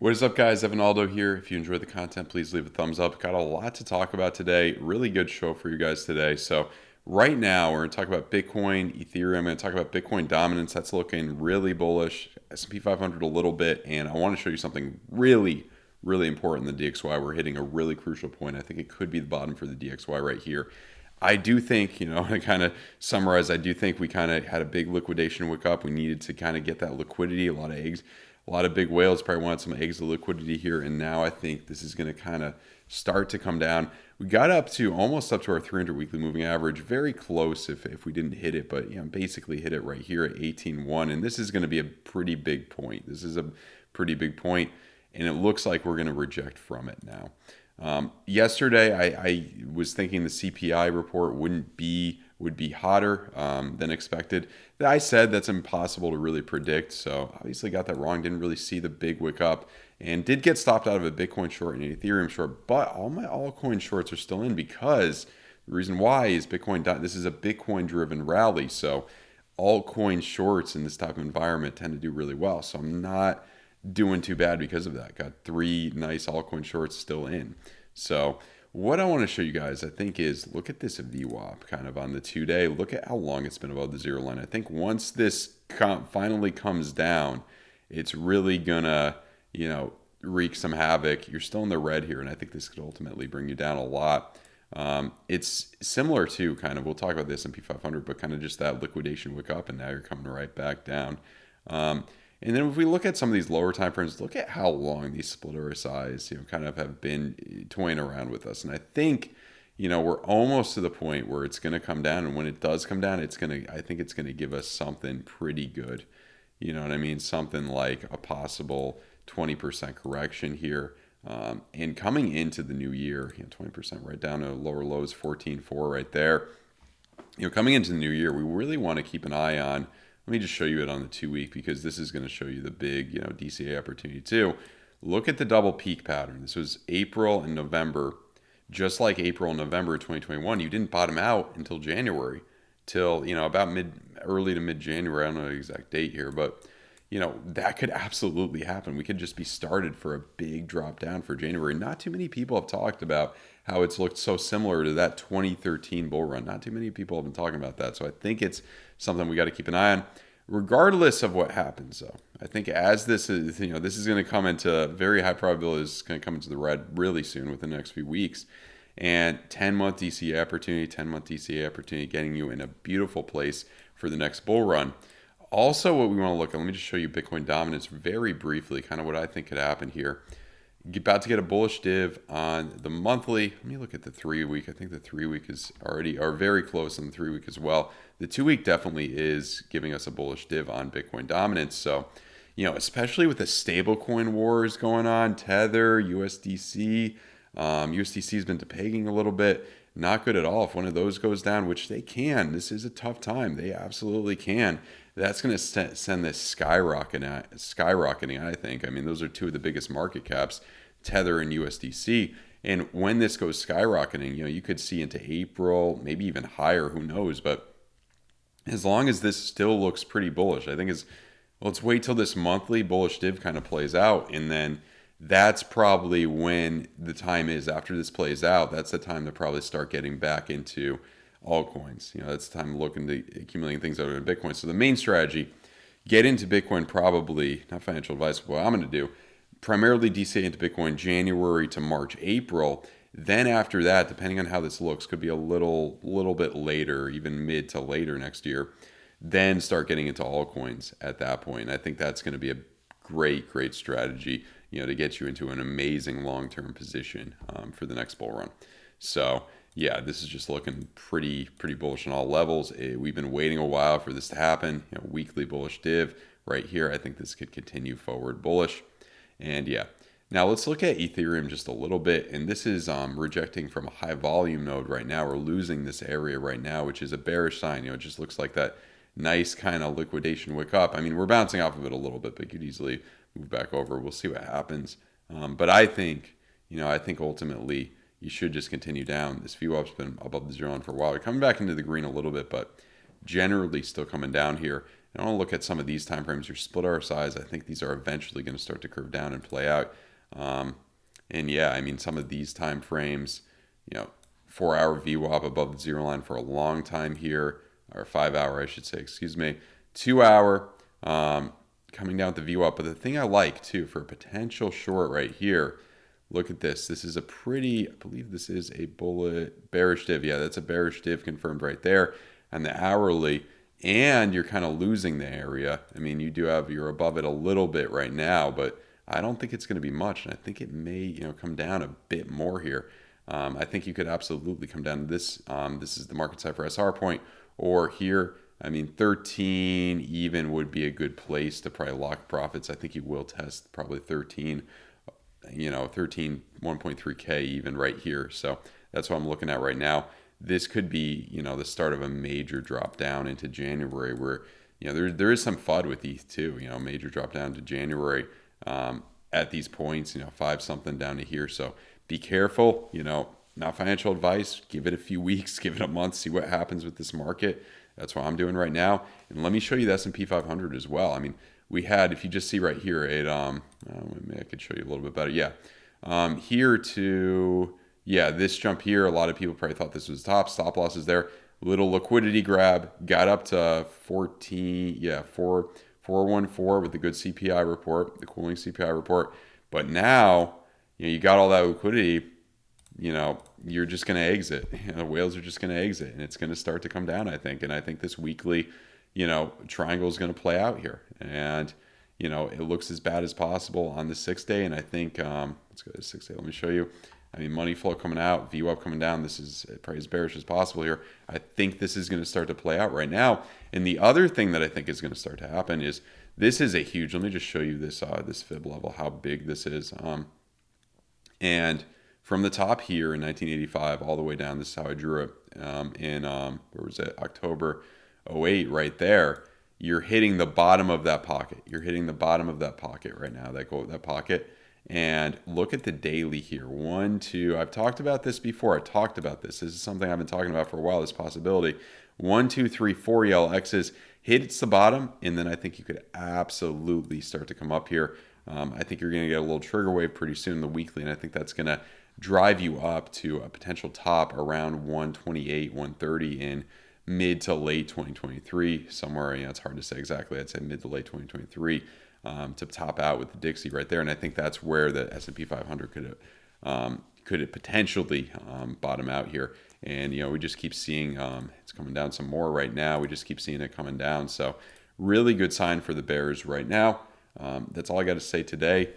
What is up, guys? Evan Aldo here. If you enjoyed the content, please leave a thumbs up. Got a lot to talk about today. Really good show for you guys today. So right now, we're going to talk about Bitcoin, Ethereum. I'm going to talk about Bitcoin dominance. That's looking really bullish. S&P 500 a little bit. And I want to show you something really important in the DXY. We're hitting a really crucial point. I think it could be the bottom for the DXY right here. I do think, to kind of summarize, I do think we kind of had a big liquidation wick up. We needed to kind of get that liquidity, a lot of eggs. A lot of big whales probably wanted some eggs of liquidity here, and now I think this is going to kind of start to come down. We got almost up to our 300 weekly moving average, very close if we didn't hit it, but basically hit it right here at 18.1, and this is going to be a pretty big point. This is a pretty big point, and it looks like we're going to reject from it now. Yesterday, I was thinking the CPI report would be hotter than expected. I said that's impossible to really predict, so obviously got that wrong. Didn't really see the big wick up, and did get stopped out of a Bitcoin short and an Ethereum short. But all my altcoin shorts are still in because the reason why is Bitcoin. This is a Bitcoin-driven rally, so altcoin shorts in this type of environment tend to do really well. So I'm not doing too bad because of that. Got 3 nice altcoin shorts still in. So what I want to show you guys, I think, is look at this VWAP kind of on the 2-day. Look at how long it's been above the zero line. I think once this finally comes down, it's really gonna, wreak some havoc. You're still in the red here, and I think this could ultimately bring you down a lot. It's similar to kind of, we'll talk about the S&P 500, but kind of just that liquidation wick up, and now you're coming right back down. And then if we look at some of these lower time frames, look at how long these split RSIs, kind of have been toying around with us. And I think, we're almost to the point where it's going to come down. And when it does come down, I think it's going to give us something pretty good. You know what I mean? Something like a possible 20% correction here. And coming into the new year, 20% right down to lower lows, 14.4 right there. Coming into the new year, we really want to keep an eye on. Let me just show you it on the 2-week because this is going to show you the big, DCA opportunity too. Look at the double peak pattern. This was April and November. Just like April and November of 2021, you didn't bottom out until January, till, about early to mid-January. I don't know the exact date here, but, that could absolutely happen. We could just be started for a big drop down for January. Not too many people have talked about how it's looked so similar to that 2013 bull run. Not too many people have been talking about that. So I think it's something we got to keep an eye on, regardless of what happens. So I think as this is, this is going to come into very high probability. It's going to come into the red really soon within the next few weeks. And 10-month DCA opportunity, 10-month DCA opportunity, getting you in a beautiful place for the next bull run. Also, what we want to look at, let me just show you Bitcoin dominance very briefly, kind of what I think could happen here. About to get a bullish div on the monthly. Let me look at the 3-week. I think the 3-week is already, or very close on the 3-week as well. The 2-week definitely is giving us a bullish div on Bitcoin dominance. So, especially with the stablecoin wars going on, Tether, USDC. USDC has been pegging a little bit. Not good at all. If one of those goes down, which they can, this is a tough time. They absolutely can. That's going to send this skyrocketing, I think. I mean, those are 2 of the biggest market caps, Tether and USDC. And when this goes skyrocketing, you could see into April, maybe even higher, who knows. But as long as this still looks pretty bullish, I think let's wait till this monthly bullish div kind of plays out. And then that's probably when the time is. After this plays out, that's the time to probably start getting back into altcoins. That's the time looking to accumulating things out of Bitcoin. So the main strategy, get into Bitcoin, probably, not financial advice, but what I'm going to do, primarily DCA into Bitcoin January to March, April. Then after that, depending on how this looks, could be a little bit later, even mid to later next year, then start getting into altcoins at that point. I think that's going to be a great strategy, to get you into an amazing long-term position for the next bull run. So yeah, this is just looking pretty bullish on all levels. We've been waiting a while for this to happen. Weekly bullish div right here. I think this could continue forward bullish. And yeah, now let's look at Ethereum just a little bit. And this is rejecting from a high volume node right now. We're losing this area right now, which is a bearish sign. It just looks like that nice kind of liquidation wick up. I mean, we're bouncing off of it a little bit, but you could easily move back over. We'll see what happens. But I think, I think ultimately you should just continue down. This VWAP's been above the zero line for a while. We're coming back into the green a little bit, but generally still coming down here. I want to look at some of these time frames. Your split RSIs, I think these are eventually going to start to curve down and play out. And yeah, I mean, some of these time frames, 4-hour VWAP above the zero line for a long time here, or 5-hour, I should say, excuse me. 2-hour coming down with the VWAP. But the thing I like too for a potential short right here, look at this. This is a pretty, I believe this is a bullet bearish div. Yeah, that's a bearish div confirmed right there. And the hourly, and you're kind of losing the area. I mean, you're above it a little bit right now, but I don't think it's going to be much. And I think it may, come down a bit more here. I think you could absolutely come down to this. This is the market cipher SR point, or here. I mean, 13 even would be a good place to probably lock profits. I think you will test probably 13, 1.3K even right here. So that's what I'm looking at right now. This could be, the start of a major drop down into January where, there is some FUD with ETH too, major drop down to January at these points, 5 something down to here. So be careful, not financial advice. Give it a few weeks, give it a month, see what happens with this market. That's what I'm doing right now. And let me show you the S&P 500 as well. I mean, we had, if you just see right here, maybe I could show you a little bit better. Yeah. This jump here, a lot of people probably thought this was top. Stop losses there. Little liquidity grab, got up to 414 with the good CPI report, the cooling CPI report. But now, you got all that liquidity, you're just going to exit. The whales are just going to exit, and it's going to start to come down, I think. And I think this weekly, triangle is going to play out here. And, it looks as bad as possible on the 6-day. And I think, let's go to the 6-day. Let me show you. I mean, money flow coming out, VWAP coming down. This is probably as bearish as possible here. I think this is going to start to play out right now. And the other thing that I think is going to start to happen is this is a huge, let me just show you this this fib level, how big this is. And from the top here in 1985 all the way down, this is how I drew it in, where was it, October 08 right there. You're hitting the bottom of that pocket. You're hitting the bottom of that pocket right now, that pocket. And look at the daily here. 1, 2, I've talked about this before. This is something I've been talking about for a while, this possibility. 1, 2, 3, 4 yellow X's hits the bottom, and then I think you could absolutely start to come up here. I think you're going to get a little trigger wave pretty soon in the weekly, and I think that's going to drive you up to a potential top around 128, 130 in mid to late 2023, somewhere. It's hard to say exactly. I'd say mid to late 2023. To top out with the Dixie right there. And I think that's where the S&P 500 could potentially bottom out here. And, we just keep seeing it's coming down some more right now. We just keep seeing it coming down. So really good sign for the bears right now. That's all I got to say today.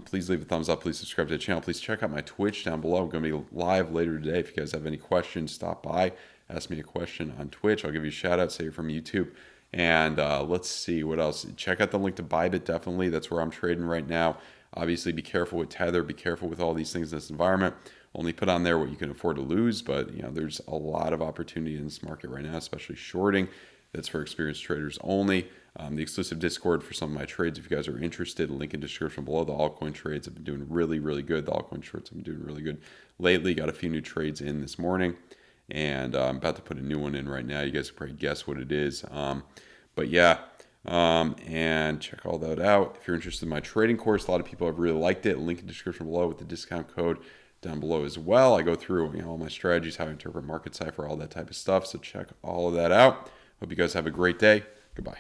Please leave a thumbs up. Please subscribe to the channel. Please check out my Twitch down below. I'm going to be live later today. If you guys have any questions, stop by. Ask me a question on Twitch. I'll give you a shout out. Say you're from YouTube. And let's see what else. Check out the link to BITGET, definitely. That's where I'm trading right now. Obviously, be careful with Tether. Be careful with all these things in this environment. Only put on there what you can afford to lose. But, there's a lot of opportunity in this market right now, especially shorting. That's for experienced traders only. The exclusive Discord for some of my trades, if you guys are interested, link in description below. The altcoin trades have been doing really, really good. The altcoin shorts have been doing really good lately. Got a few new trades in this morning. And I'm about to put a new one in right now. You guys can probably guess what it is. But yeah, and check all that out. If you're interested in my trading course, a lot of people have really liked it. Link in the description below with the discount code down below as well. I go through all my strategies, how I interpret market cipher, all that type of stuff. So check all of that out. Hope you guys have a great day. Goodbye.